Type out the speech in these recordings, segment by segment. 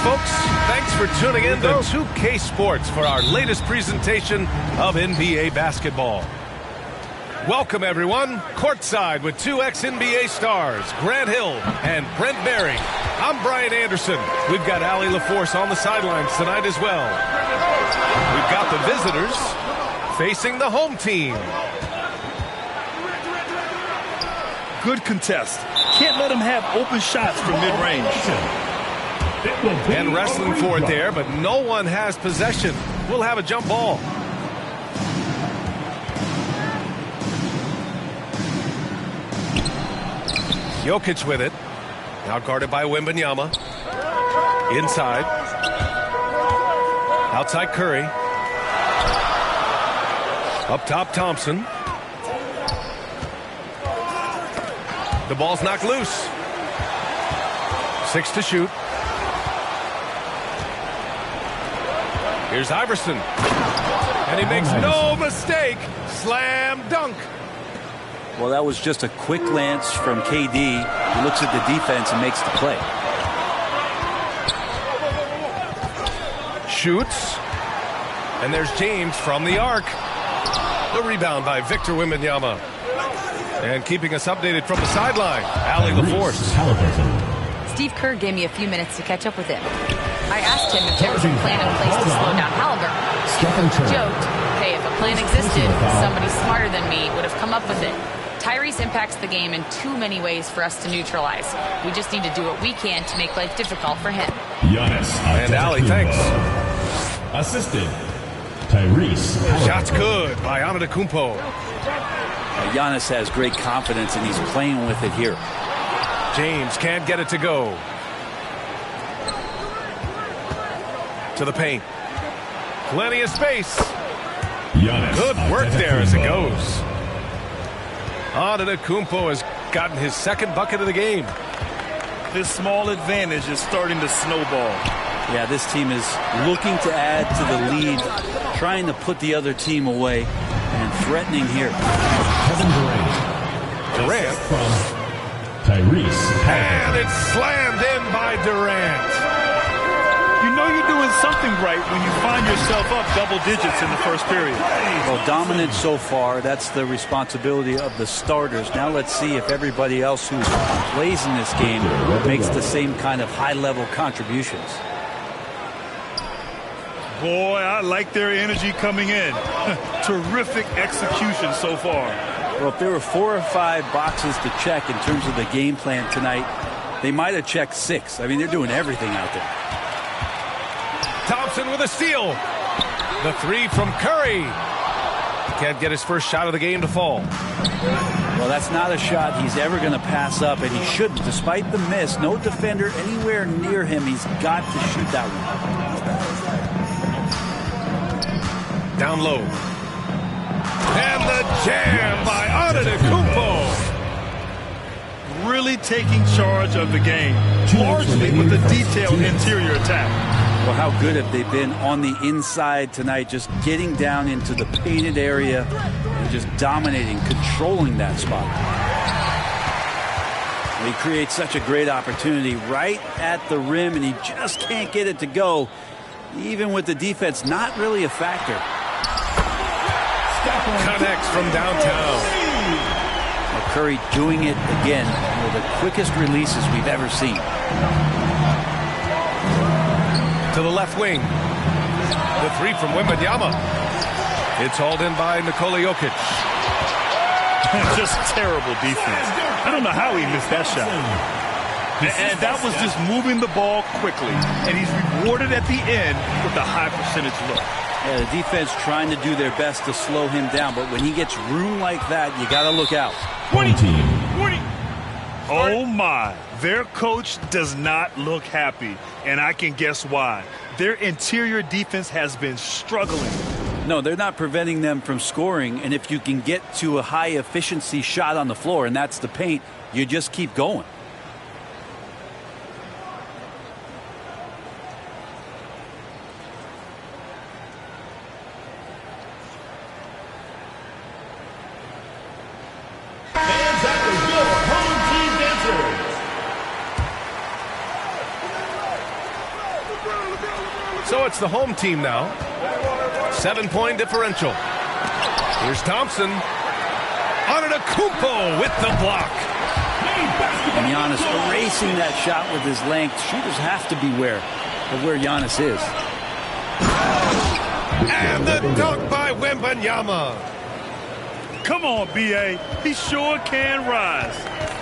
folks. Thanks for tuning in to 2K Sports for our latest presentation of NBA basketball. Welcome, everyone. Courtside with two ex-NBA stars, Grant Hill and Brent Barry. I'm Brian Anderson. We've got Allie LaForce on the sidelines tonight as well. We've got the visitors facing the home team. Good contest. Can't let him have open shots from mid-range. And wrestling for it there, but no one has possession. We'll have a jump ball. Jokic with it. Now guarded by Wembanyama. Inside. Outside Curry. Up top Thompson. The ball's knocked loose. 6 to shoot. Here's Iverson. And he makes no mistake. Slam dunk. Well, that was just a quick glance from KD. He looks at the defense and makes the play. Shoots. And there's James from the arc. The rebound by Victor Wembanyama. And keeping us updated from the sideline, Allie LaForce. Steve Kerr gave me a few minutes to catch up with him. I asked him if there was a plan in place to slow down Halliburton. He joked, hey, if a plan existed, somebody smarter than me would have come up with it. Tyrese impacts the game in too many ways for us to neutralize. We just need to do what we can to make life difficult for him. And Allie, thanks. Assisted. Tyrese. Shot's good by Antetokounmpo. Giannis has great confidence, and he's playing with it here. James can't get it to go. To the paint. Plenty of space. Good work there as it goes. Antetokounmpo has gotten his second bucket of the game. This small advantage is starting to snowball. Yeah, this team is looking to add to the lead, trying to put the other team away, and threatening here. Durant. From Tyrese. And it's slammed in by Durant. You know you're doing something right when you find yourself up double digits in the first period. Well, dominant so far. That's the responsibility of the starters. Now let's see if everybody else who plays in this game makes the same kind of high-level contributions. Boy, I like their energy coming in. Terrific execution so far. Well, if there were 4 or 5 boxes to check in terms of the game plan tonight, they might have checked 6. I mean, they're doing everything out there. Thompson with a steal. The 3 from Curry. Can't get his first shot of the game to fall. Well, that's not a shot he's ever going to pass up, and he shouldn't. Despite the miss, no defender anywhere near him. He's got to shoot that one. Down low. And the jam by Antetokounmpo. Really taking charge of the game, largely with a detailed interior attack. Well, how good have they been on the inside tonight, just getting down into the painted area and just dominating, controlling that spot. He creates such a great opportunity right at the rim, and he just can't get it to go, even with the defense not really a factor. Connects from downtown. Well, Curry doing it again, one of the quickest releases we've ever seen. To the left wing. The 3 from Wembanyama. It's hauled in by Nikola Jokic. Just terrible defense. I don't know how he missed that shot. And that was just moving the ball quickly. And he's rewarded at the end with a high percentage look. Yeah, the defense trying to do their best to slow him down. But when he gets room like that, you got to look out. 20. Oh, my. Their coach does not look happy, and I can guess why. Their interior defense has been struggling. No, they're not preventing them from scoring, and if you can get to a high-efficiency shot on the floor, and that's the paint, you just keep going. So it's the home team now. 7-point differential. Here's Thompson. Antetokounmpo with the block. And Giannis erasing that shot with his length. Shooters have to beware of where Giannis is. And the dunk by Wembanyama. Come on, B.A. He sure can rise.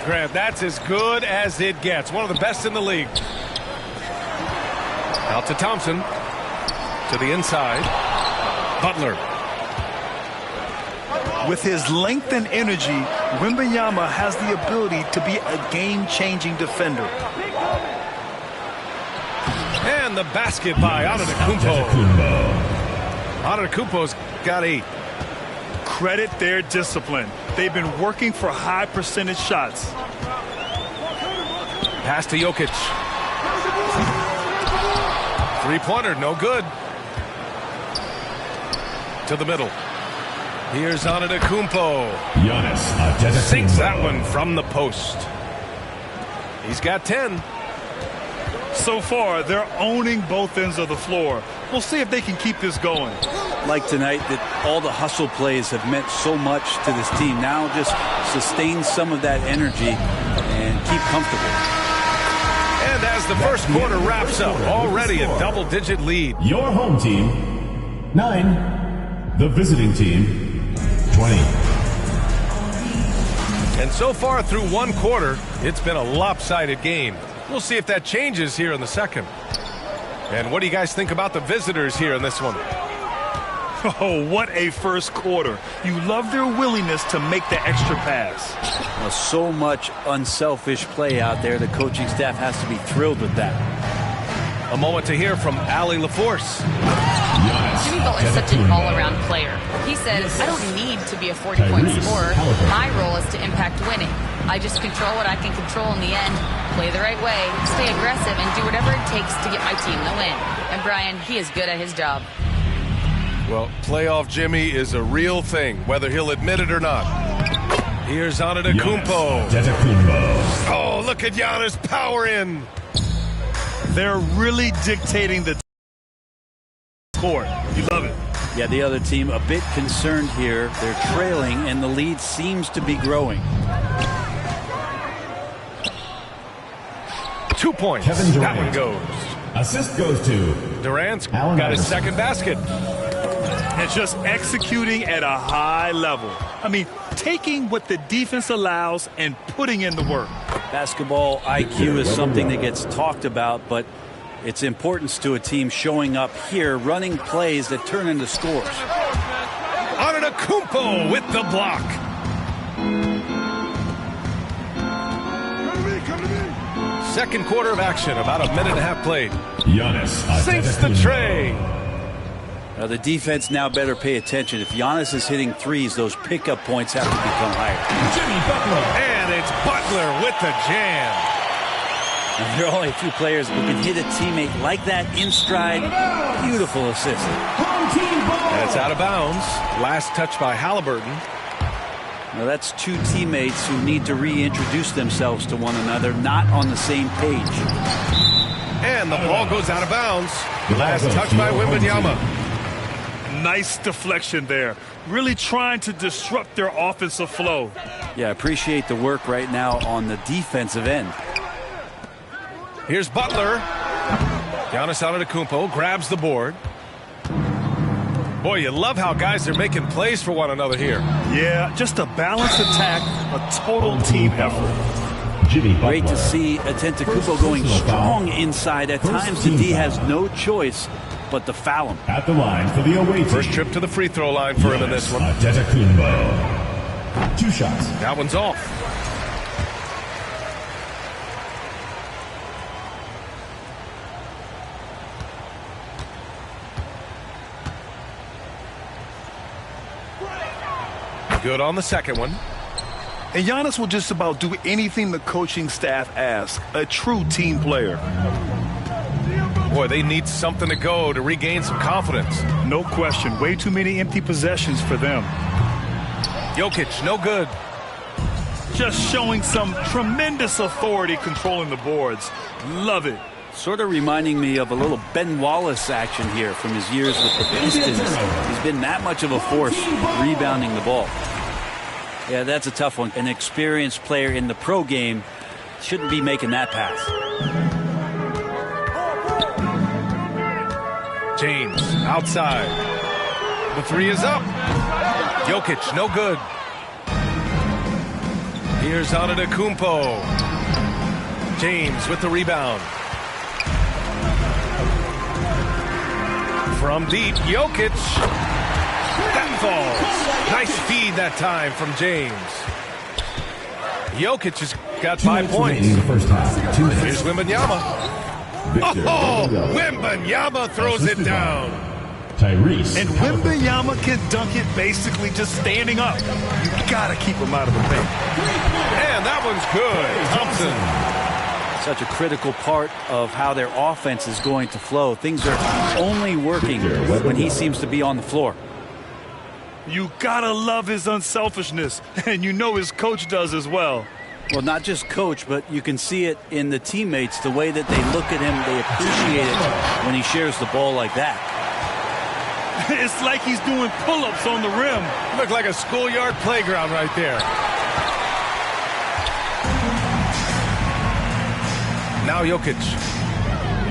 Grant, that's as good as it gets. One of the best in the league. Out to Thompson. To the inside. Butler. With his length and energy, Wembanyama has the ability to be a game-changing defender. And the basket by Antetokounmpo. Antetokounmpo's got 8. Credit their discipline. They've been working for high percentage shots. Pass to Jokic. Three-pointer, no good. To the middle. Here's Antetokounmpo. Sinks that one from the post. He's got 10. So far, they're owning both ends of the floor. We'll see if they can keep this going. Like tonight, that all the hustle plays have meant so much to this team. Now just sustain some of that energy and keep comfortable. And as the first quarter wraps up, already a double-digit lead. Your home team, 9. The visiting team, 20. And so far through one quarter, it's been a lopsided game. We'll see if that changes here in the second. And what do you guys think about the visitors here in this one? Oh, what a first quarter. You love their willingness to make the extra pass. Well, so much unselfish play out there. The coaching staff has to be thrilled with that. A moment to hear from Allie LaForce. Jimmy Butler's such an all-around player. He says, I don't need to be a 40-point scorer. My role is to impact winning. I just control what I can control in the end, play the right way, stay aggressive, and do whatever it takes to get my team the win. And Brian, he is good at his job. Well, playoff Jimmy is a real thing, whether he'll admit it or not. Here's Antetokounmpo. Oh, look at Giannis power in. They're really dictating the court. You love it. Yeah, the other team a bit concerned here. They're trailing, and the lead seems to be growing. 2 points. That one goes. Assist goes to Durant's got his second basket. And just executing at a high level. I mean, taking what the defense allows and putting in the work. Basketball IQ is something that gets talked about, but its importance to a team showing up here, running plays that turn into scores. Antetokounmpo with the block. Second quarter of action, about a minute and a half played. Giannis Sinks the tray. Now the defense now better pay attention. If Giannis is hitting threes, those pickup points have to become higher. Jimmy Butler. And it's Butler with the jam. Now, there are only a few players who can hit a teammate like that in stride. Beautiful assist. And it's out of bounds. Last touch by Halliburton. Now that's two teammates who need to reintroduce themselves to one another, not on the same page. And the ball goes out of bounds. Last touch by Wembanyama. Nice deflection there. Really trying to disrupt their offensive flow. Yeah, I appreciate the work right now on the defensive end. Here's Butler. Giannis Antetokounmpo grabs the board. Boy, you love how guys are making plays for one another here. Yeah, just a balanced attack, a total team effort. Jimmy Butler. Great to see Antetokounmpo going strong inside. At times, the D has no choice but to foul him. At the line for the away team. First trip to the free throw line for him in this one. Antetokounmpo. 2 shots. That one's off. Good on the second one. And Giannis will just about do anything the coaching staff asks. A true team player. Boy, they need something to go to regain some confidence. No question. Way too many empty possessions for them. Jokic, no good. Just showing some tremendous authority controlling the boards. Love it. Sort of reminding me of a little Ben Wallace action here from his years with the Pistons. He's been that much of a force rebounding the ball. Yeah, that's a tough one. An experienced player in the pro game shouldn't be making that pass. James outside. The three is up. Jokic, no good. Here's Antetokounmpo. James with the rebound. From deep, Jokic. That falls. Nice feed that time from James. Jokic has got 5 points. Here's Wembanyama. Oh, Wembanyama throws it down. Tyrese. And Wembanyama can dunk it basically just standing up. You gotta keep him out of the paint. And that one's good. Thompson. Such a critical part of how their offense is going to flow. Things are only working when he seems to be on the floor. You gotta love his unselfishness, and you know his coach does as well. Well, not just coach, but you can see it in the teammates, the way that they look at him. They appreciate it when he shares the ball like that. It's like he's doing pull-ups on the rim. Look like a schoolyard playground right there. Now Jokic.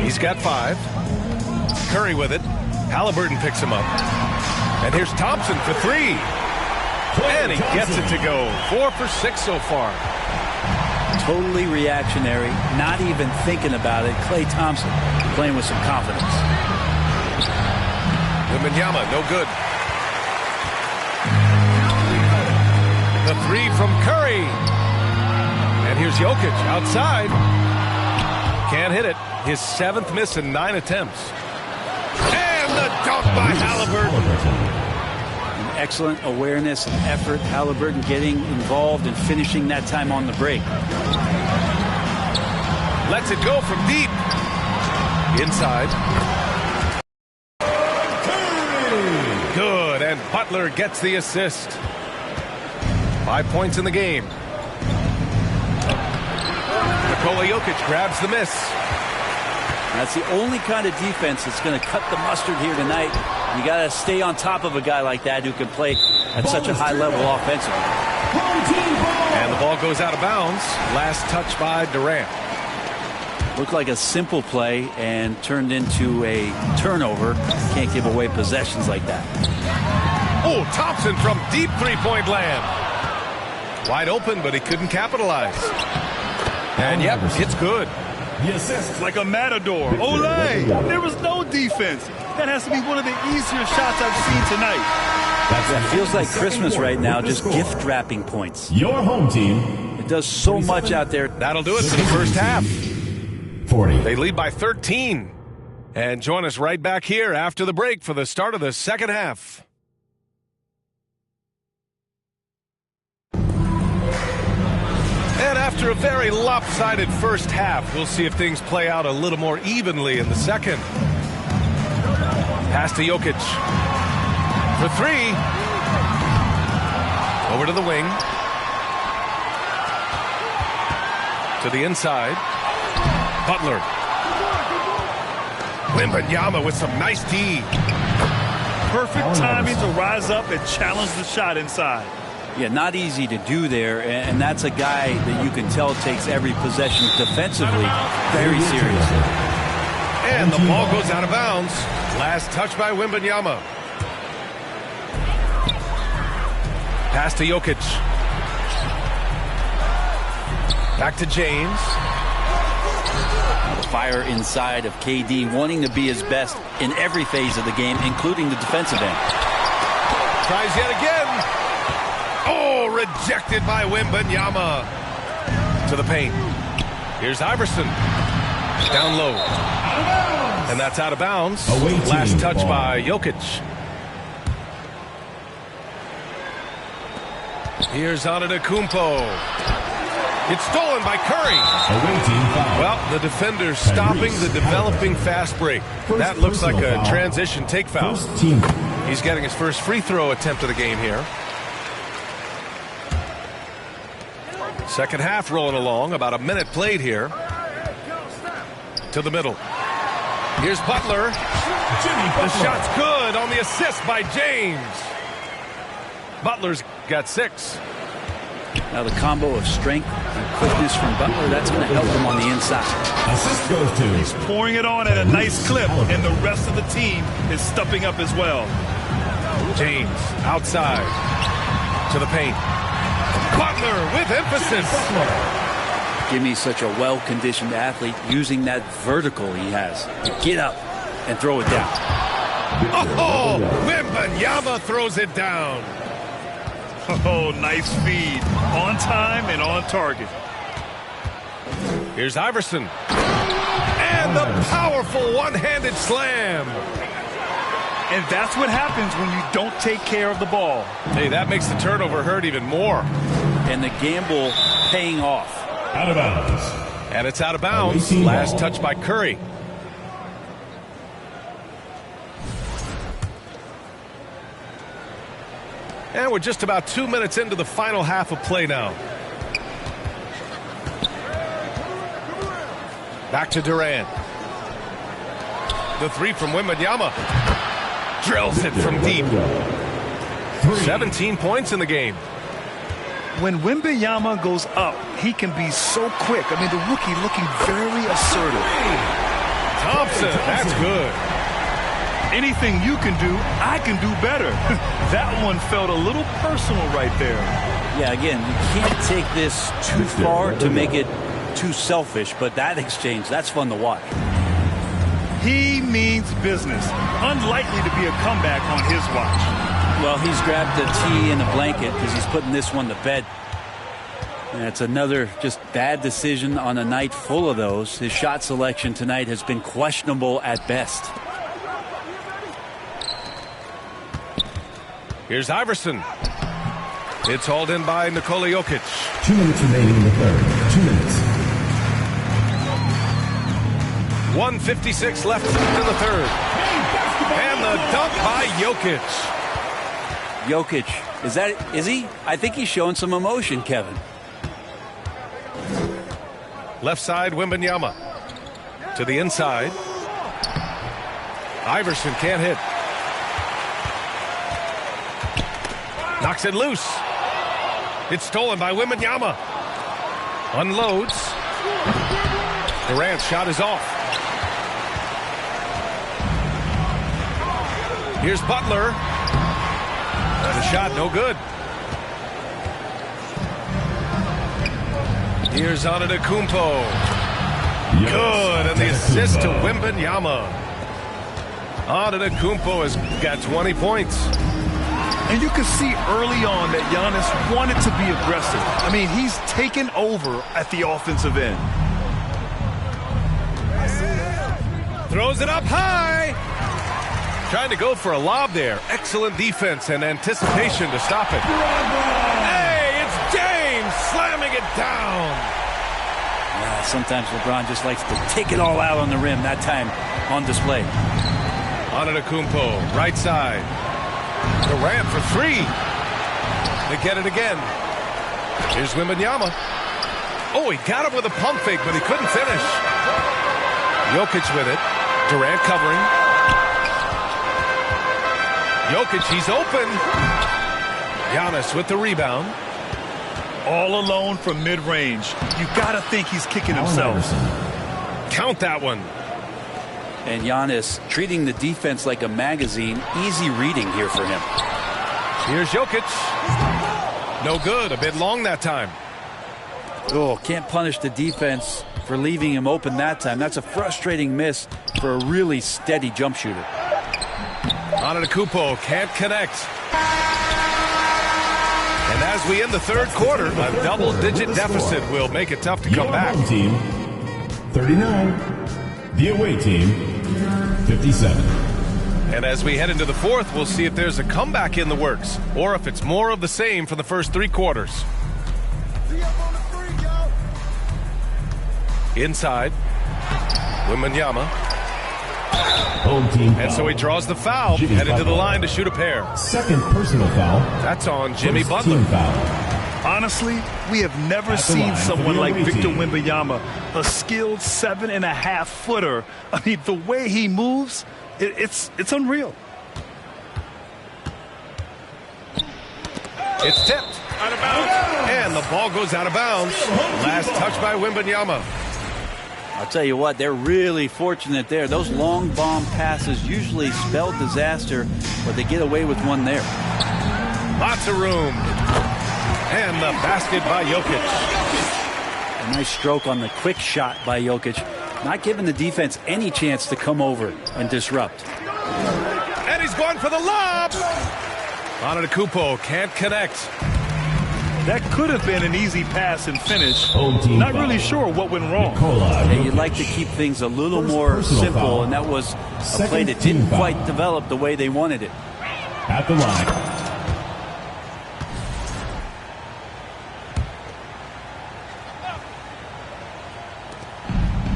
He's got 5. Curry with it. Halliburton picks him up. And here's Thompson for 3. And he gets it to go. 4 for 6 so far. Totally reactionary, not even thinking about it. Klay Thompson playing with some confidence. Wembanyama, no good. The 3 from Curry. And here's Jokic outside. Can't hit it. His 7th miss in 9 attempts. And the dunk by Halliburton. Excellent awareness and effort. Halliburton getting involved and finishing that time on the break. Lets it go from deep. Inside. Good, and Butler gets the assist. 5 points in the game. Nikola Jokic grabs the miss. That's the only kind of defense that's going to cut the mustard here tonight. You got to stay on top of a guy like that who can play at such a high level offensively. And the ball goes out of bounds. Last touch by Durant. Looked like a simple play and turned into a turnover. Can't give away possessions like that. Oh, Thompson from deep three-point land. Wide open, but he couldn't capitalize. And yep, it's good. Yes, like a matador. Olay! There was no defense. That has to be one of the easier shots I've seen tonight. That feels like Christmas right now, just gift wrapping points. Your home team. It does so much out there. That'll do it for the first half. 40. They lead by 13. And join us right back here after the break for the start of the second half. And after a very lopsided first half, we'll see if things play out a little more evenly in the second. Pass to Jokic. For 3. Over to the wing. To the inside. Butler. Wembanyama with some nice D. Perfect timing to rise up and challenge the shot inside. Yeah, not easy to do there, and that's a guy that you can tell takes every possession defensively very seriously. And the ball goes out of bounds. Last touch by Wembanyama. Pass to Jokic. Back to James. The fire inside of KD, wanting to be his best in every phase of the game, including the defensive end. Tries yet again. Oh, rejected by Wembanyama. To the paint. Here's Iverson. Down low. And that's out of bounds. Last touch by Jokic. Here's Antetokounmpo. It's stolen by Curry. Well, the defender stopping the developing fast break. That looks like a transition take foul. He's getting his first free throw attempt of the game here. Second half rolling along. About a minute played here. to the middle. Here's Butler. The shot's good on the assist by James. Butler's got 6. Now the combo of strength and quickness from Butler, that's going to help him on the inside. Assist goes to. He's pouring it on at a nice clip, and the rest of the team is stepping up as well. James outside to the paint. Butler with emphasis. Jimmy's such a well-conditioned athlete, using that vertical he has to get up and throw it down. Oh, Wembanyama throws it down. Oh, nice feed. On time and on target. Here's Iverson. And the powerful one-handed slam. And that's what happens when you don't take care of the ball. Hey, that makes the turnover hurt even more. And the gamble paying off. Out of bounds. And it's out of bounds. Last touch by Curry. And we're just about 2 minutes into the final half of play now. Back to Durant. The 3 from Wembanyama. Drills it from deep. 17 points in the game. When Wembanyama goes up, he can be so quick. I mean, the rookie looking very assertive. Thompson, that's good. Anything you can do, I can do better. That one felt a little personal right there. Yeah, again, you can't take this too far to make it too selfish, but that exchange, that's fun to watch. He means business. Unlikely to be a comeback on his watch. Well, he's grabbed a tee and a blanket because he's putting this one to bed. And it's another just bad decision on a night full of those. His shot selection tonight has been questionable at best. Here's Iverson. It's hauled in by Nikola Jokic. 2 minutes remaining in the third. 2 minutes. 1:56 left in the third. And the dunk by Jokic. Jokic, is he? I think he's showing some emotion, Kevin. Left side, Wembanyama. To the inside. Iverson can't hit. Knocks it loose. It's stolen by Wembanyama. Unloads. Durant's shot is off. Here's Butler. The shot no good. Here's Antetokounmpo. Good, and the assist to Wembanyama. Antetokounmpo has got 20 points. And you can see early on that Giannis wanted to be aggressive. I mean, he's taken over at the offensive end. Throws it up high. Trying to go for a lob there. Excellent defense and anticipation to stop it. Hey, it's James slamming it down. Yeah, sometimes LeBron just likes to take it all out on the rim. That time on display. Antetokounmpo, right side. Durant for 3. They get it again. Here's Wembanyama. Oh, he got him with a pump fake, but he couldn't finish. Jokic with it. Durant covering. Jokic, he's open. Giannis with the rebound. All alone from mid-range. You got to think he's kicking himself. Count that one. And Giannis treating the defense like a magazine. Easy reading here for him. Here's Jokic. No good. A bit long that time. Oh, can't punish the defense for leaving him open that time. That's a frustrating miss for a really steady jump shooter. Antetokounmpo can't connect. And as we end the third quarter, a double-digit deficit will make it tough to come back. Home team, 39. The away team, 57. And as we head into the fourth, we'll see if there's a comeback in the works or if it's more of the same for the first 3 quarters. Inside, Wembanyama. Home team foul. And so he draws the foul, Jimmy headed to the Butler. line to shoot a pair. Second personal foul. That's on Jimmy First Butler. team foul. Honestly, we have never seen someone like Victor Wembanyama, a skilled 7.5-footer. I mean, the way he moves, it's unreal. It's tipped. Out of bounds. And the ball goes out of bounds. Last touch by Wembanyama. I'll tell you what, they're really fortunate there. Those long bomb passes usually spell disaster, but they get away with one there. Lots of room. And the basket by Jokic. A nice stroke on the quick shot by Jokic, not giving the defense any chance to come over and disrupt. And he's going for the lob. Antetokounmpo can't connect. That could have been an easy pass and finish. Not really sure what went wrong. Yeah, you'd like to keep things a little more simple, and that was a play that didn't quite develop the way they wanted it. At the line.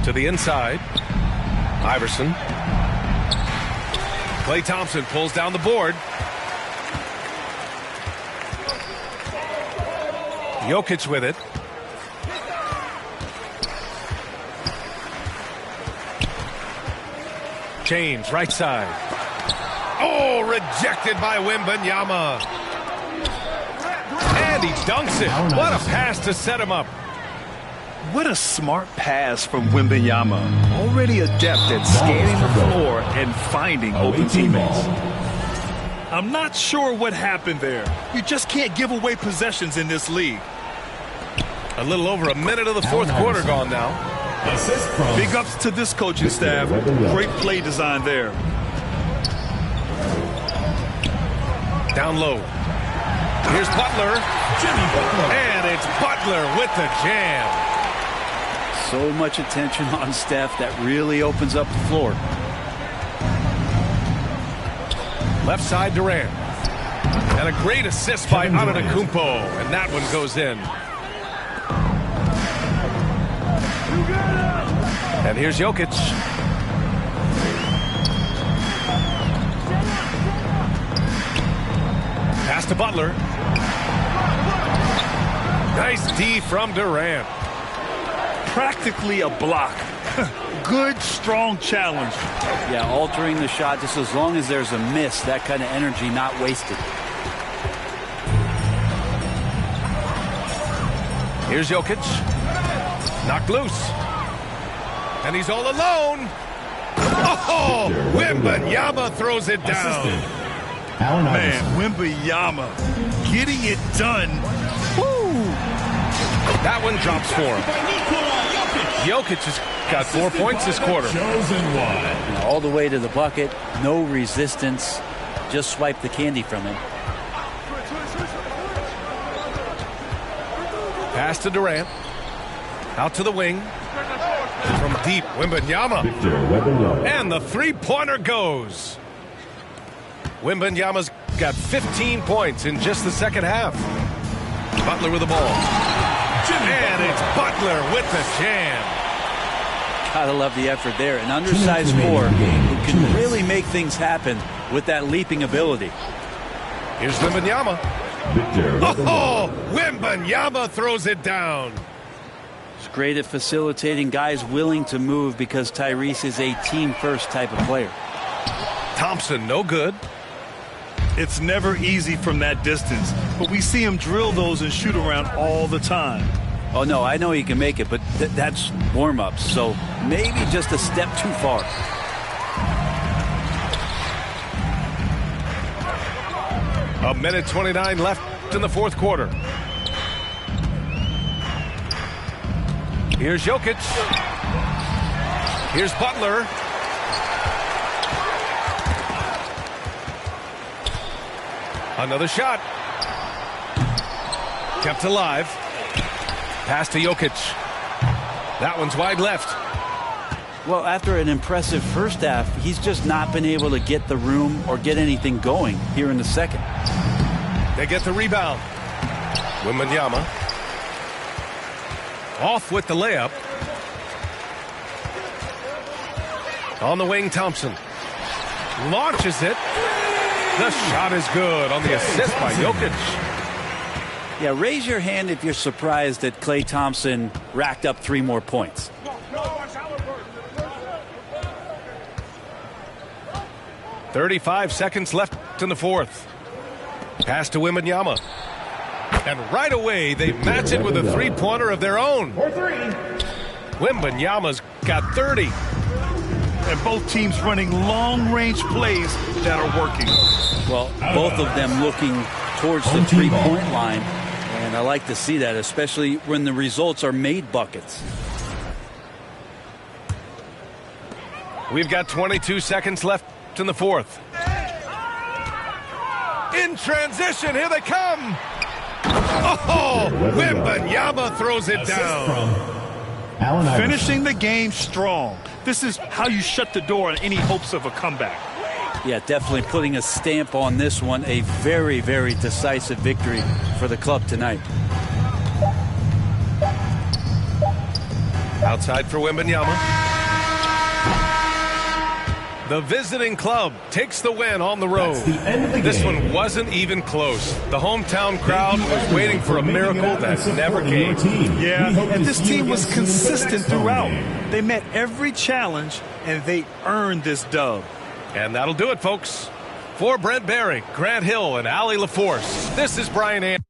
To the inside. Iverson. Klay Thompson pulls down the board. Jokic with it. James, right side. Oh, rejected by Wembanyama. And he dunks it. What a pass to set him up. What a smart pass from Wembanyama. Already adept at scanning the floor and finding open teammates. I'm not sure what happened there. You just can't give away possessions in this league. A little over a minute of the fourth quarter gone now. Big ups to this coaching staff. Great play design there. Down low. Here's Butler. And it's Butler with the jam. So much attention on Steph, that really opens up the floor. Left side Durant. And a great assist by Antetokounmpo. And that one goes in. And here's Jokic. Pass to Butler. Nice D from Durant. Practically a block. Good, strong challenge. Yeah, altering the shot just as long as there's a miss. That kind of energy not wasted. Here's Jokic. Knocked loose. And he's all alone. Oh, Wembanyama throws it down. Man, Wembanyama getting it done. Woo! That one drops for him. Jokic has got 4 points this quarter. All the way to the bucket. No resistance. Just swipe the candy from him. Pass to Durant. Out to the wing. From deep, Wembanyama. And the three-pointer goes. Wembanyama's got 15 points in just the second half. Butler with the ball. And it's Butler with the jam. Gotta love the effort there. An undersized four who can really make things happen with that leaping ability. Here's Wembanyama. Oh, Wembanyama throws it down. It's great at facilitating guys willing to move because Tyrese is a team-first type of player. Thompson, no good. It's never easy from that distance, but we see him drill those and shoot around all the time. Oh, no, I know he can make it, but that's warm-ups, so maybe just a step too far. A minute 29 left in the fourth quarter. Here's Jokic. Here's Butler. Another shot. Kept alive. Pass to Jokic. That one's wide left. Well, after an impressive first half, he's just not been able to get the room or get anything going here in the second. They get the rebound. Wembanyama. Off with the layup. On the wing, Thompson. Launches it. The shot is good on the assist by Jokic. Yeah, raise your hand if you're surprised that Klay Thompson racked up 3 more points. .35 left in the fourth. Pass to Wembanyama. And right away, they match it with a three-pointer of their own. Wembanyama's got 30. And both teams running long-range plays that are working. Well, both of them looking towards the three-point line. And I like to see that, especially when the results are made buckets. We've got 22 seconds left in the fourth. In transition, here they come. Oh, Wembanyama throws it down. Finishing the game strong. This is how you shut the door on any hopes of a comeback. Yeah, definitely putting a stamp on this one. A very, very decisive victory for the club tonight. Outside for Wembanyama. The visiting club takes the win on the road. This one wasn't even close. The hometown crowd was waiting for a miracle that never came. Yeah, and this team was consistent throughout. They met every challenge, and they earned this dub. And that'll do it, folks. For Brent Barry, Grant Hill, and Allie LaForce, this is Brian Anderson.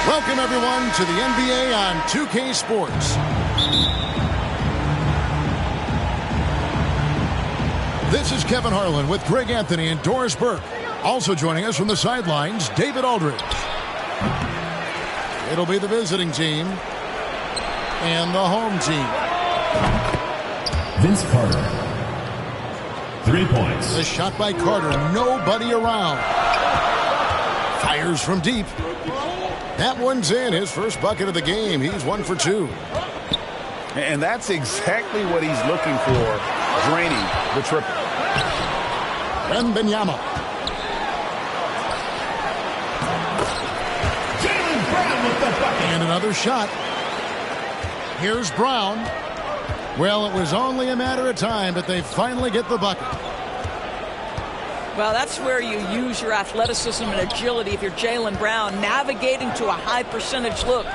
Welcome, everyone, to the NBA on 2K Sports. This is Kevin Harlan with Greg Anthony and Doris Burke. Also joining us from the sidelines, David Aldridge. It'll be the visiting team and the home team. Vince Carter. 3 points. The shot by Carter. Nobody around. Fires from deep. That one's in. His first bucket of the game. He's 1 for 2. And that's exactly what he's looking for, draining the triple. Wembanyama. And another shot. Here's Brown. Well, it was only a matter of time, but they finally get the bucket. Well, that's where you use your athleticism and agility if you're Jaylen Brown, navigating to a high percentage look.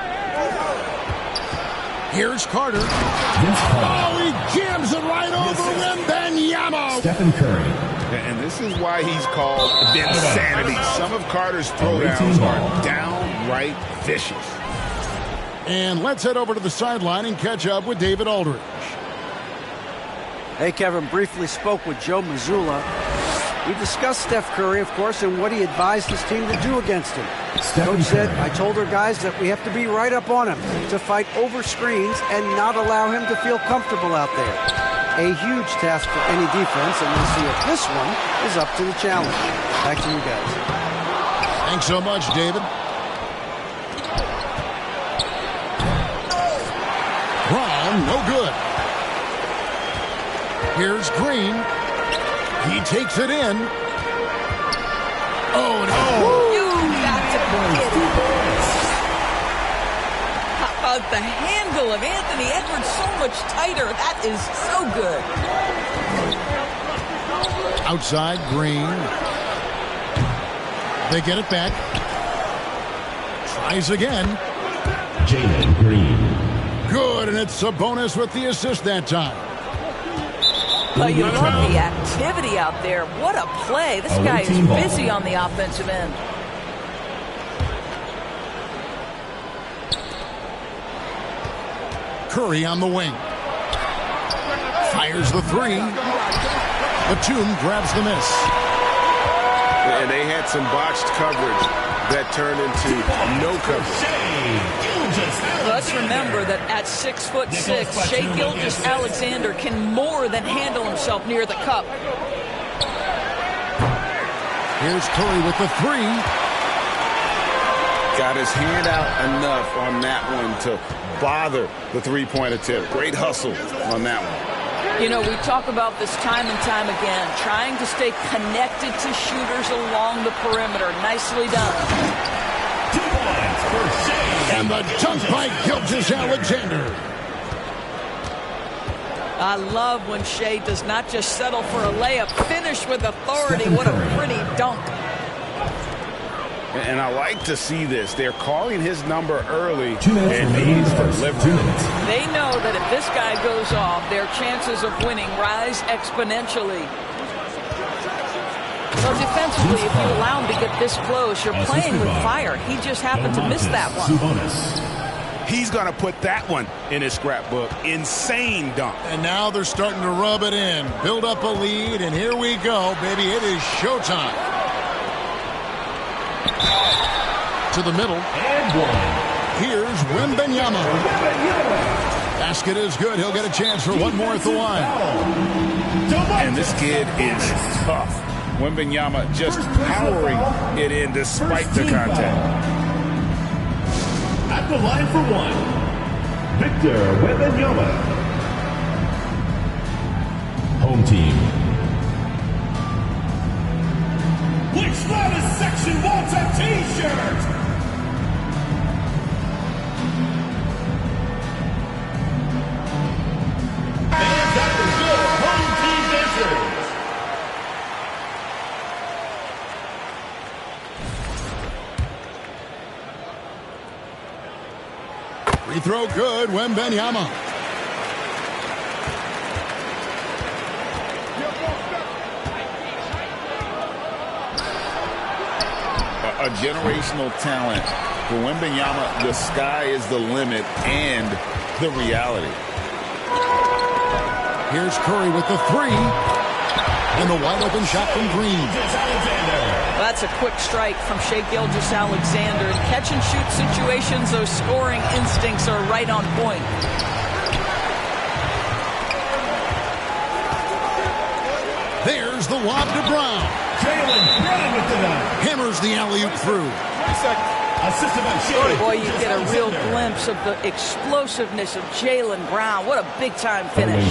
Here's Carter. Oh, he jams it right over Wembanyama. Stephen Curry. And this is why he's called Vinsanity. Some of Carter's throwdowns are downright vicious. And let's head over to the sideline and catch up with David Aldridge. Hey, Kevin, briefly spoke with Joe Mazzulla. We discussed Steph Curry, of course, and what he advised his team to do against him. Coach said, I told our guys that we have to be right up on him, to fight over screens and not allow him to feel comfortable out there. A huge task for any defense, and we'll see if this one is up to the challenge. Back to you guys. Thanks so much, David. Brown, no good. Here's Green. He takes it in. Oh, no. How about the handle of Anthony Edwards so much tighter? That is so good. Outside, Green. They get it back. Tries again. Jalen Green. Good, and it's Sabonis with the assist that time. Well, you love the activity out there. What a play. This guy is busy on the offensive end. Curry on the wing. Fires the three. Batum grabs the miss. And they had some botched coverage that turned into no coverage. Let's remember that at 6'6", Shai Gilgeous-Alexander can more than handle himself near the cup. Here's Curry with the three. Got his hand out enough on that one to bother the three-point attempt. Great hustle on that one. You know, we talk about this time and time again, trying to stay connected to shooters along the perimeter. Nicely done. 2 points for Shai. And the dunk by Gilgeous-Alexander. I love when Shai does not just settle for a layup, finish with authority. What a pretty dunk. And I like to see this. They're calling his number early, 2 minutes and remaining in he's the first. 2 delivering. minutes. They know that if this guy goes off, their chances of winning rise exponentially. Well, defensively, if you allow him to get this close, you're playing with fire. He just happened to miss that one. He's going to put that one in his scrapbook. Insane dunk. And now they're starting to rub it in. Build up a lead, and here we go, baby. It is showtime. To the middle. And one. Here's Wembanyama. Basket is good. He'll get a chance for one more at the line. And this kid is tough. Wembanyama just powering it in despite the contact. At the line for one, Victor Wembanyama. Home team. Which loudest section wants a t-shirt? And that is good. Home team enters. Free throw good, Wembanyama. A generational talent. For Wembanyama, the sky is the limit and the reality. Here's Curry with the three. And the wide open shot from Green. That's a quick strike from Shai Gilgeous-Alexander. In catch-and-shoot situations, those scoring instincts are right on point. There's the lob to Brown. Jaylen Brown with the dunk. Hammers the alley-oop through. 20 seconds. Assisted by Shai. Boy, you get a real glimpse of the explosiveness of Jaylen Brown. What a big-time finish.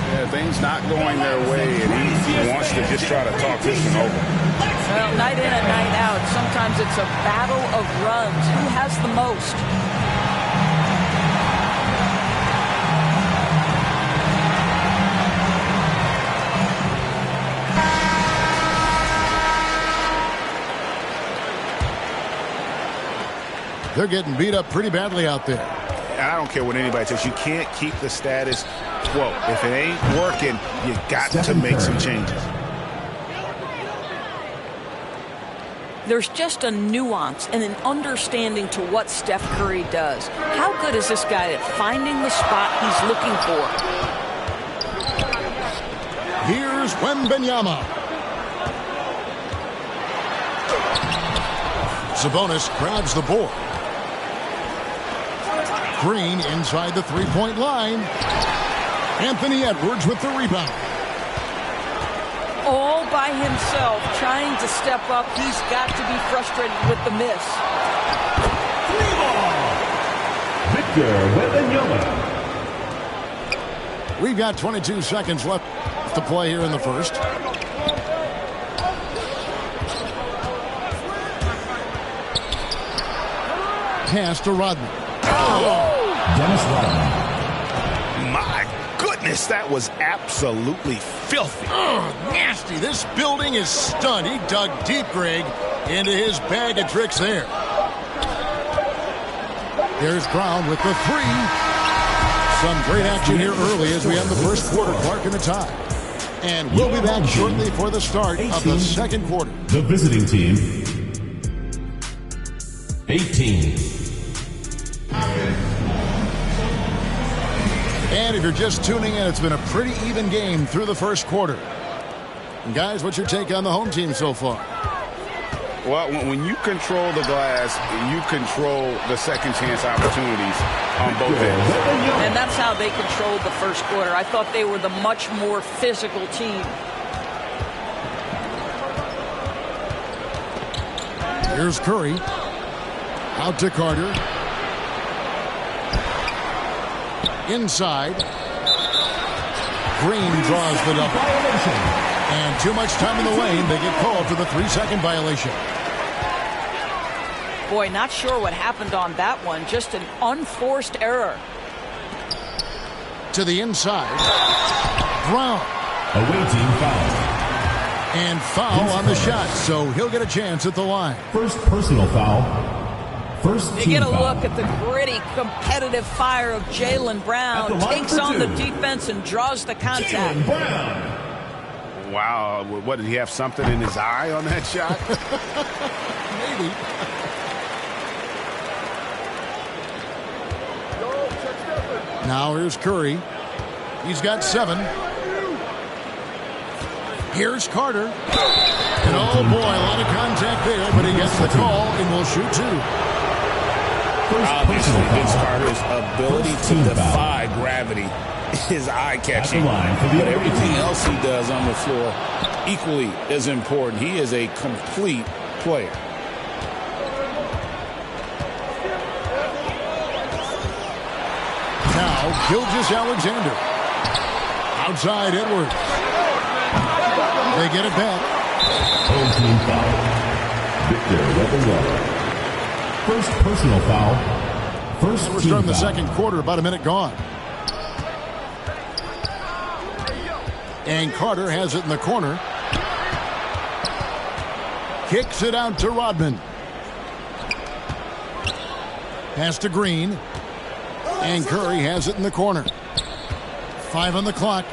Yeah, things not going their way, and he wants to just try to talk this one over. Well, night in and night out, sometimes it's a battle of runs. Who has the most? They're getting beat up pretty badly out there. And I don't care what anybody says. You can't keep the status quo. If it ain't working, you got to make some changes. There's just a nuance and an understanding to what Steph Curry does. How good is this guy at finding the spot he's looking for? Here's Wembanyama. Sabonis grabs the board. Green inside the three-point line. Anthony Edwards with the rebound. All by himself, trying to step up. He's got to be frustrated with the miss. Victor Wembanyama. We've got 22 seconds left to play here in the first. Pass to Rodman. Dennis Rodman. My goodness, that was absolutely filthy. Nasty. This building is stunned. He dug deep, Greg, into his bag of tricks there. There's Brown with the three. Some great action here early as we have the first quarter, Clark in the tie. And we'll be back shortly for the start of the second quarter. The visiting team, 18. And if you're just tuning in, it's been a pretty even game through the first quarter. And guys, what's your take on the home team so far? Well, when you control the glass, you control the second chance opportunities on both ends. And that's how they controlled the first quarter. I thought they were the much more physical team. Here's Curry. Out to Carter. Inside. Green draws the double. And too much time in the lane. They get called for the 3-second violation. Boy, not sure what happened on that one. Just an unforced error. To the inside. Brown. Away team foul. And foul on the shot, so he'll get a chance at the line. First personal foul. First You team get a foul. look at the gritty, competitive fire of Jaylen Brown. At the line Takes for on two. the defense and draws the contact. Jaylen Brown. Wow, what, did he have something in his eye on that shot? Maybe. Now here's Curry. He's got 7. Here's Carter. And oh boy, a lot of contact there, but he gets the call and will shoot 2. Obviously, Vince Carter's ability to defy gravity is eye-catching. But everything else he does on the floor equally is important. He is a complete player. Now, Gilgeous-Alexander. Outside Edwards. They get it back. Home team foul. Victor Wembanyama. First personal foul. First We're team starting the foul. second quarter, about a minute gone. And Carter has it in the corner. Kicks it out to Rodman. Pass to Green. And Curry has it in the corner. 5 on the clock.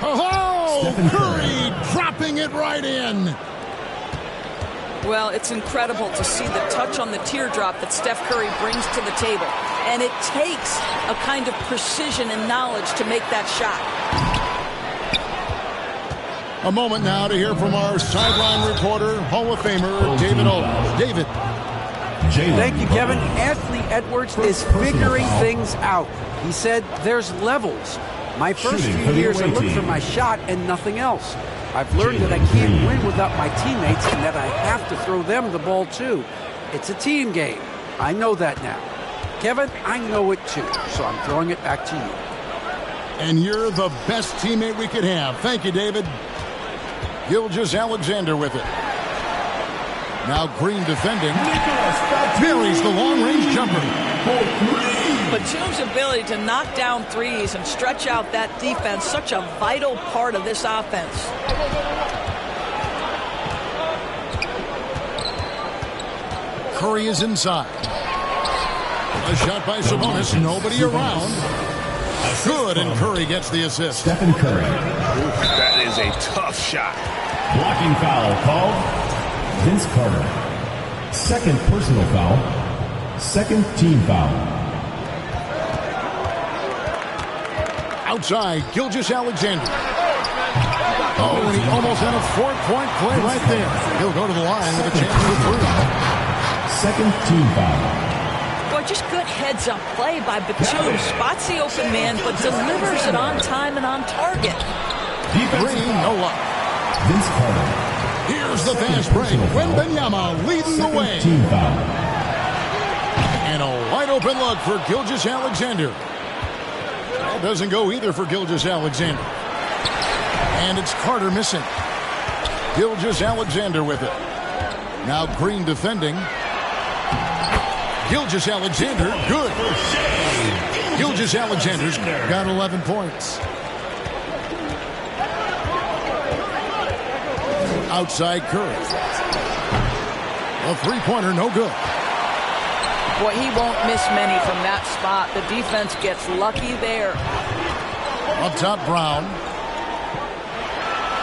Oh, Curry dropping it right in. Well, it's incredible to see the touch on the teardrop that Steph Curry brings to the table. And it takes a kind of precision and knowledge to make that shot. A moment now to hear from our sideline reporter, Hall of Famer David Owens. David. Thank you, Kevin. Anthony Edwards is figuring things out. He said there's levels. My first few years, I looked for my shot and nothing else. I've learned that I can't win without my teammates and that I have to throw them the ball too. It's a team game. I know that now. Kevin, I know it too, so I'm throwing it back to you. And you're the best teammate we could have. Thank you, David. Gilgeous-Alexander with it. Now Green defending. Buries the long-range jumper. Batum's ability to knock down threes and stretch out that defense, such a vital part of this offense. Curry is inside. A shot by Sabonis. Nobody around. Good, and Curry gets the assist. Stephen Curry. That is a tough shot. Blocking foul called. Vince Carter. Second personal foul. Second team foul. Outside, Gilgeous-Alexander. Oh, and he almost had a 4-point play right there. He'll go to the line with a chance for three. Second team foul. Boy, just good heads-up play by Batum. Spots the open man, but delivers it on time and on target. Green, no luck. Vince Carter. Here's the fast break. Wembanyama leading the way. Team foul. And a wide open look for Gilgeous-Alexander. That doesn't go either for Gilgeous-Alexander. And it's Carter missing. Gilgeous-Alexander with it. Now Green defending. Gilgeous-Alexander, good. Gilgeous-Alexander's got 11 points. Outside Curry. A three-pointer, no good. Boy, he won't miss many from that spot. The defense gets lucky there. Up top, Brown.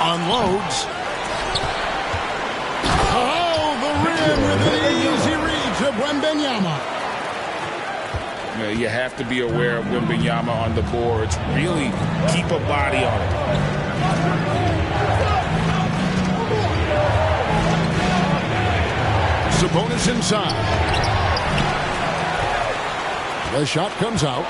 Unloads. Oh, the rim with an easy read to Wembanyama. You have to be aware of Wembanyama on the boards. Really keep a body on it. Sabonis inside. The shot comes out.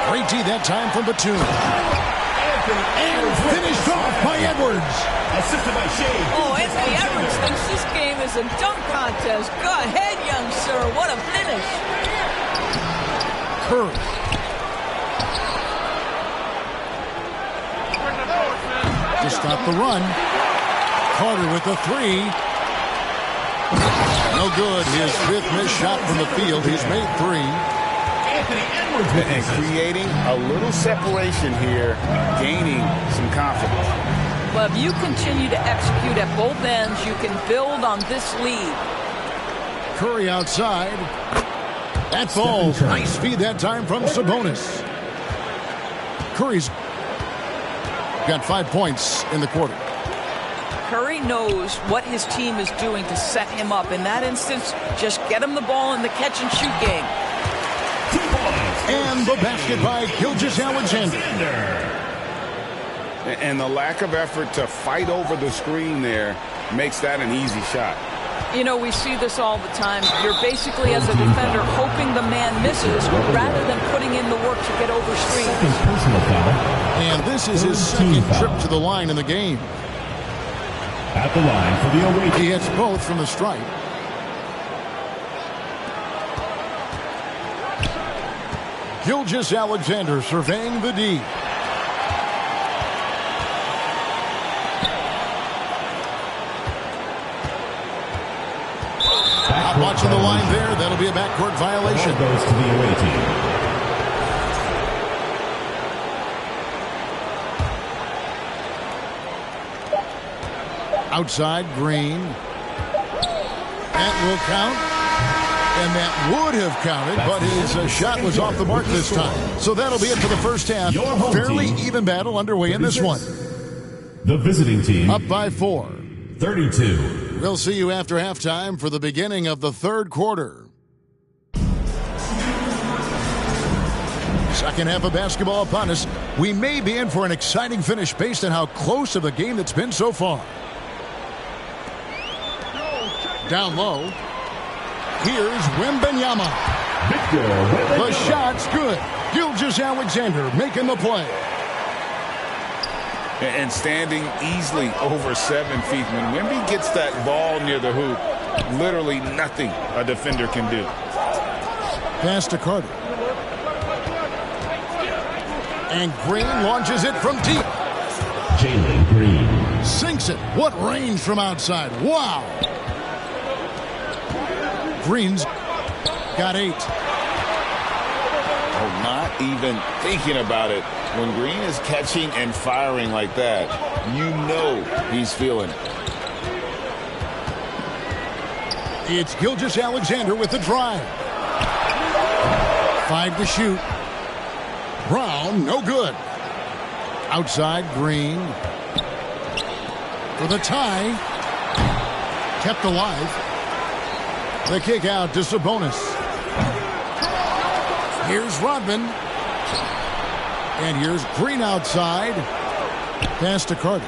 Great D that time from Batum. And finished off by Edwards. Assisted by Shea. Oh, Anthony Edwards thinks this game is a dunk contest. Go ahead, young sir. What a finish. Curry. To stop the run. Carter with the three. No good. His fifth missed shot from the field. He's made three. And creating a little separation here, gaining some confidence. Well, if you continue to execute at both ends, you can build on this lead. Curry outside. That falls. Nice feed that time from Sabonis. Curry's got 5 points in the quarter. Curry knows what his team is doing to set him up. In that instance, just get him the ball in the catch-and-shoot game. And the basket by Gilgeous-Alexander. And the lack of effort to fight over the screen there makes that an easy shot. You know, we see this all the time. You're basically, as a defender, hoping the man misses rather than putting in the work to get over screens. And this is his second trip to the line in the game. At the line for the away. He hits both from the stripe. Gilgeous-Alexander surveying the D. Not watching the line there. That'll be a backcourt violation. Goes to the away team. Outside, Green. That will count. And that would have counted, but his shot was off the mark this time. So that'll be it for the first half. Fairly even battle underway in this one. The visiting team. Up by 4. 32. We'll see you after halftime for the beginning of the third quarter. Second half of basketball upon us. We may be in for an exciting finish based on how close of a game that's been so far. Down low. Here's Wembanyama. The shot's good. Gilgeous-Alexander making the play. And standing easily over 7 feet. When Wemby gets that ball near the hoop, literally nothing a defender can do. Pass to Carter. And Green launches it from deep. Jalen Green Sinks it. What range from outside. Wow. Green's got 8. Oh, not even thinking about it. When Green is catching and firing like that, you know he's feeling it. It's Gilgeous-Alexander with the drive. 5 to shoot. Brown, no good. Outside, Green. For the tie. Kept alive. The kick out to Sabonis. Here's Rodman. And here's Green outside. Pass to Carter.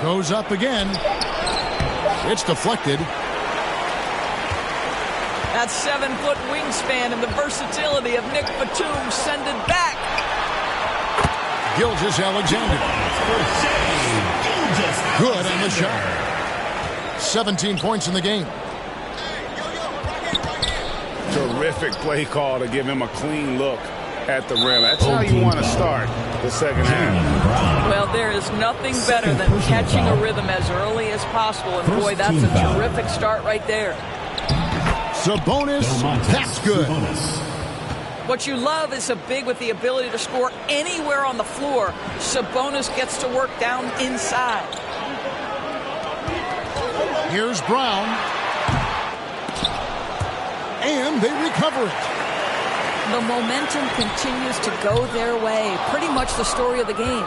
Goes up again. It's deflected. That 7-foot wingspan and the versatility of Nick Batum send it back. Gilgeous-Alexander. Good on the shot. 17 points in the game. Terrific play call to give him a clean look at the rim. That's how you want to start the second half. Well, there is nothing better than catching a rhythm as early as possible. And boy, that's a terrific start right there. Sabonis, that's good. What you love is a big with the ability to score anywhere on the floor. Sabonis gets to work down inside. Here's Brown. And they recover it. The momentum continues to go their way. Pretty much the story of the game.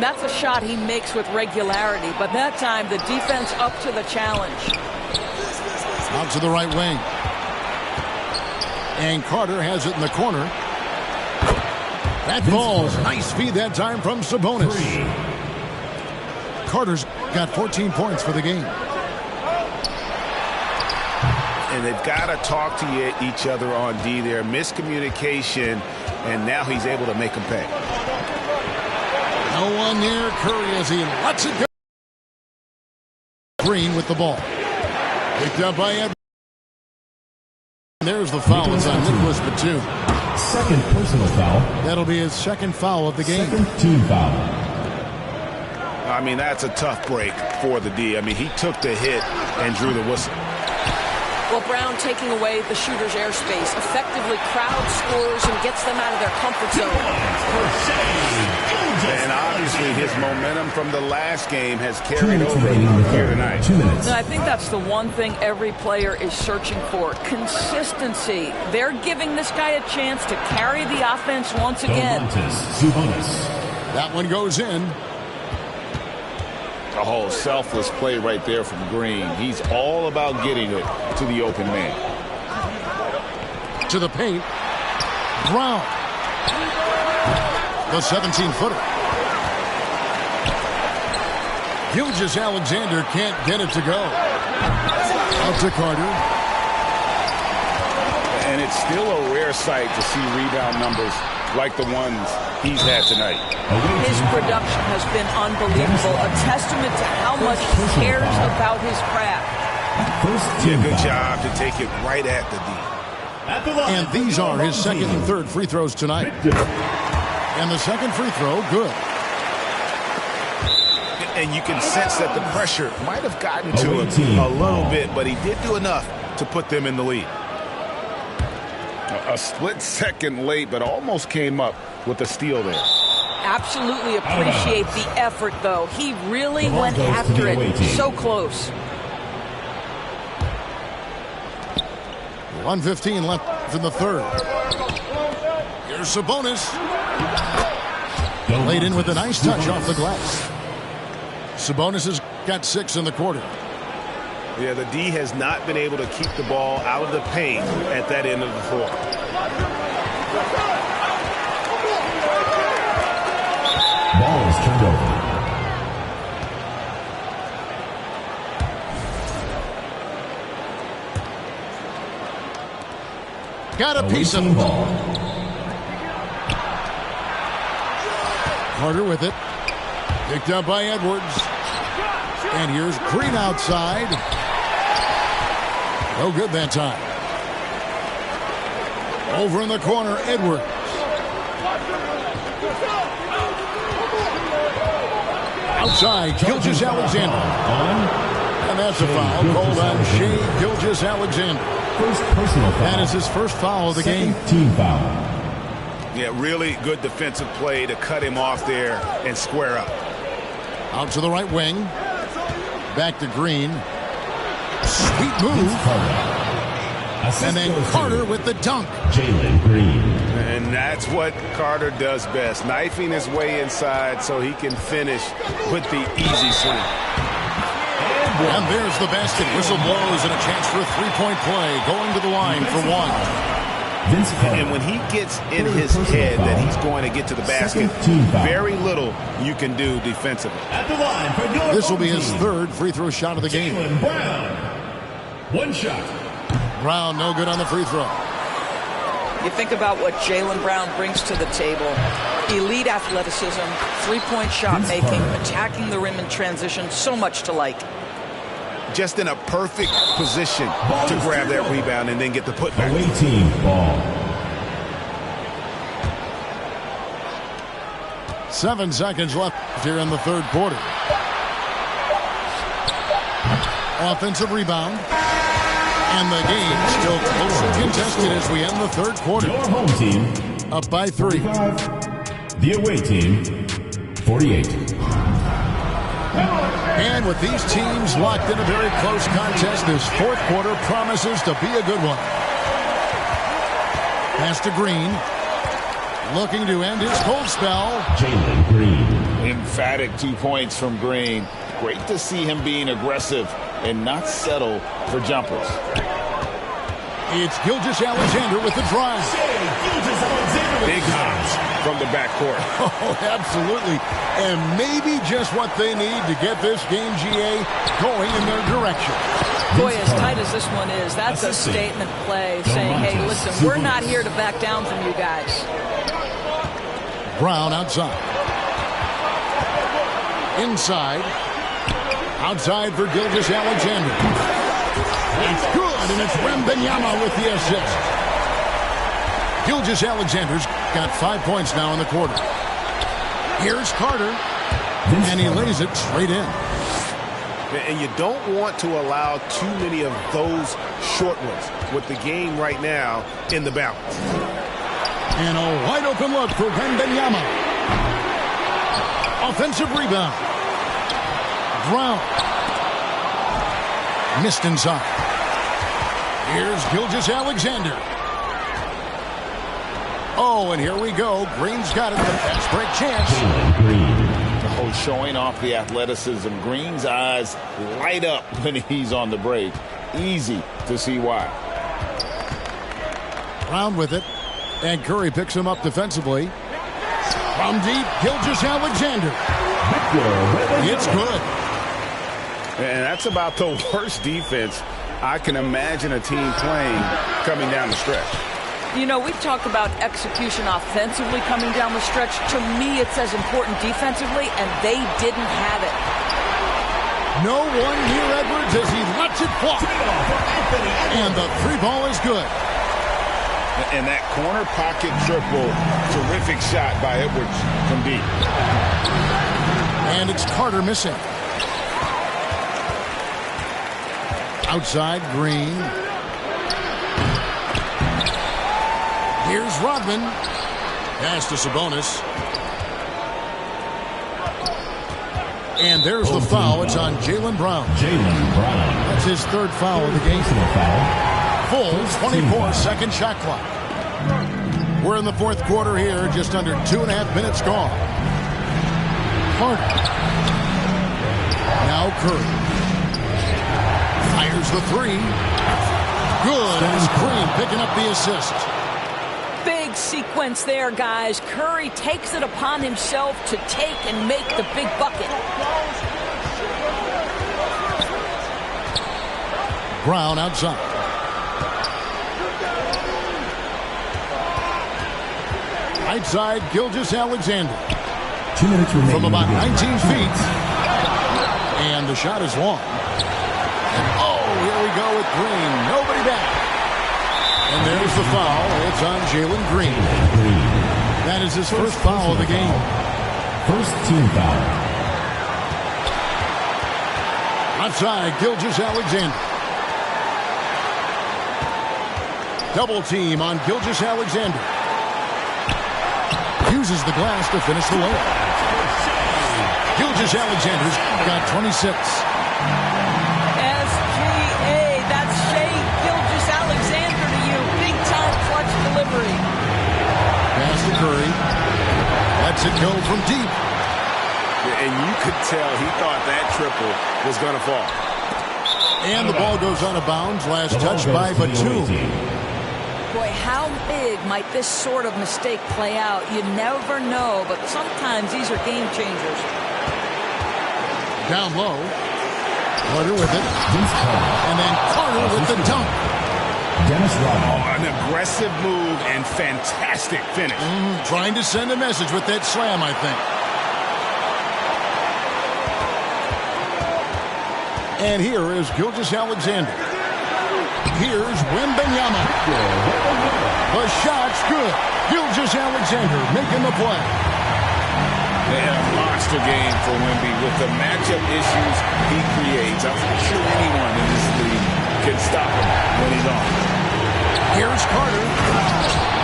That's a shot he makes with regularity, but that time the defense up to the challenge. Out to the right wing. And Carter has it in the corner. That ball's nice feed that time from Sabonis. Carter's got 14 points for the game. And they've got to talk to each other on D there. Miscommunication, and now he's able to make them pay. No one near Curry as he lets it go. Green with the ball. Picked up by Ed. There's the foul. It's on Nicholas Batum. Second personal foul. That'll be his second foul of the game. Second team foul. I mean, that's a tough break for the D. I mean, he took the hit and drew the whistle. Well, Brown taking away the shooter's airspace effectively crowd scores and gets them out of their comfort zone. And obviously his momentum from the last game has carried over here tonight. 2 minutes. I think that's the one thing every player is searching for. Consistency. They're giving this guy a chance to carry the offense once again. That one goes in. A whole selfless play right there from Green. He's all about getting it to the open man. To the paint. Brown. The 17-footer. Gilgeous-Alexander can't get it to go. Out to Carter. And it's still a rare sight to see rebound numbers like the ones he's had tonight. His production has been unbelievable, a testament to how much he cares about his craft. Did a good job to take it right at the D. And these are his second and third free throws tonight. And the second free throw, good. And you can sense that the pressure might have gotten to him a little bit, but he did do enough to put them in the lead. A split second late, but almost came up with a steal there. Absolutely appreciate the effort, though. He really went after it. So close. 1:15 left in the third. Here's Sabonis. Laid in with a nice touch off the glass. Sabonis has got 6 in the quarter. Yeah, the D has not been able to keep the ball out of the paint at that end of the floor. Ball is turned over. Got a piece of ball. Carter with it. Picked up by Edwards. And here's Green outside. No good that time. Over in the corner, Edwards. Outside, Gilgeous-Alexander. And that's a foul called on Shea Gilgeous-Alexander. First personal foul. That is his first foul of the game. Team foul. Yeah, really good defensive play to cut him off there and square up. Out to the right wing. Back to Green. Sweet move. And then Carter with the dunk. Jalen Green. And that's what Carter does best, knifing his way inside so he can finish with the easy swing. And there's the basket. Whistle blows and a chance for a three-point play. Going to the line for one. And when he gets in his head that he's going to get to the basket, very little you can do defensively. At the line for your This will be his third free throw shot of the game. Jaylen Brown. One shot. Brown no good on the free throw. You think about what Jaylen Brown brings to the table. Elite athleticism, three-point shot making, attacking the rim in transition, so much to like. Just in a perfect position to grab that rebound and then get the putback. Away team ball. 7 seconds left here in the third quarter. Offensive rebound. And the game still closely contested as we end the third quarter. Your home team up by 3. 45. The away team 48. And with these teams locked in a very close contest, this fourth quarter promises to be a good one. Pass to Green. Looking to end his cold spell. Jalen Green. Emphatic 2 points from Green. Great to see him being aggressive and not settle for jumpers. It's Gilgeous-Alexander with the drive. Big hops from the backcourt. Oh, absolutely. And maybe just what they need to get this game, GA, going in their direction. Boy, as tight as this one is, that's a statement play saying, hey, listen, we're not here to back down from you guys. Brown outside. Inside. Outside for Gilgeous-Alexander. It's good, and it's Wembanyama with the assist. Gilgeous-Alexander's got 5 points now in the quarter. Here's Carter, and he lays it straight in. And you don't want to allow too many of those short ones with the game right now in the balance. And a wide open look for Wembanyama. Offensive rebound. Brown. Missed inside. Here's Gilgeous-Alexander. Oh, and here we go. Green's got it. The fast break chance. Oh, showing off the athleticism. Green's eyes light up when he's on the break. Easy to see why. Brown with it. And Curry picks him up defensively. From deep, Gilgeous-Alexander. It's good. And that's about the worst defense I can imagine a team playing coming down the stretch. You know, we've talked about execution offensively coming down the stretch. To me, it's as important defensively, and they didn't have it. No one near Edwards as he lets it fly. And the three ball is good. And that corner pocket triple, terrific shot by Edwards from deep. And it's Carter missing. Outside, Green. Here's Rodman. Pass to Sabonis. And there's the foul. It's on Jaylen Brown. That's his third foul of the game. Full 24-second shot clock. We're in the fourth quarter here. Just under 2.5 minutes gone. Carter. Now Curry. Fires the three. Good. As Green picking up the assist. Big sequence there, guys. Curry takes it upon himself to take and make the big bucket. Brown outside. Right side, Gilgeous-Alexander. 2 minutes remaining. From about 19 feet. And the shot is long. And here we go with Green. Nobody back. And there's the foul. It's on Jalen Green. That is his first foul of the game. First team foul. Outside, Gilgeous-Alexander. Double team on Gilgeous-Alexander. Uses the glass to finish the layup. Gilgeous-Alexander's got 26. SGA, that's Shea Gilgeous-Alexander to you. Big time clutch delivery. Pass to Curry. Lets it go from deep. And you could tell he thought that triple was going to fall. And the ball goes out of bounds. Last touch by Batum. Boy, how big might this sort of mistake play out? You never know, but sometimes these are game changers. Down low. Carter with it. And then Carter with the dunk. An aggressive move and fantastic finish. Trying to send a message with that slam, I think. And here is Gilgeous-Alexander. Here's Wembanyama. The shot's good. Gilgeous-Alexander making the play. They had a monster game for Wemby with the matchup issues he creates. I'm not sure anyone in this league can stop him when he's on. Here's Carter.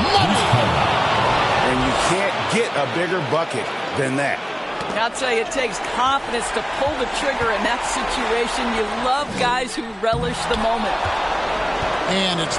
Money! And you can't get a bigger bucket than that. I'll tell you, it takes confidence to pull the trigger in that situation. You love guys who relish the moment. And it's